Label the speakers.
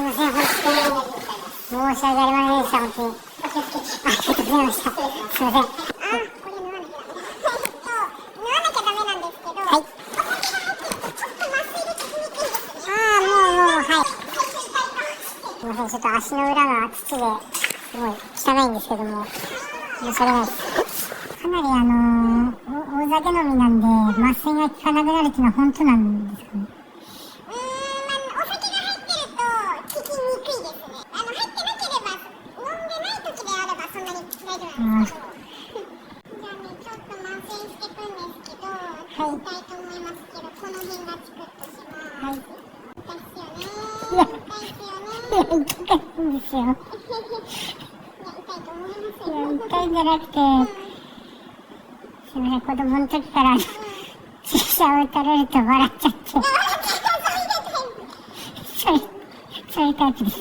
Speaker 1: すいません、本当に申し訳ありませんでした、本当に。ありがとうございました。すいません。
Speaker 2: これ縫わなきゃダメ。縫わなきゃダメなんですけど、はい。ちょっと麻酔でつきにくいですね。
Speaker 1: はい。すいません、ちょっと足の裏が土ですごい汚いんですけども、申し訳ないです。かなり大酒飲みなんで、麻酔が効かなくなるっていうのは本当なんですかね。
Speaker 2: お酒が入ってると効きにくいですね。入ってなければ、飲んでない時であればそんなに大丈夫なんですけど。じゃあね、ちょっと麻酔していくんですけど、はい、痛いと思いますけど、この辺がチクッとします。はい。痛いっすよね。痛いっすよね。
Speaker 1: 痛いんですよ。
Speaker 2: いや、痛いと思いますよ。
Speaker 1: 痛いんじゃなくて、すみません、子供の時から注射を打たれると笑っちゃって。そういうタイプです。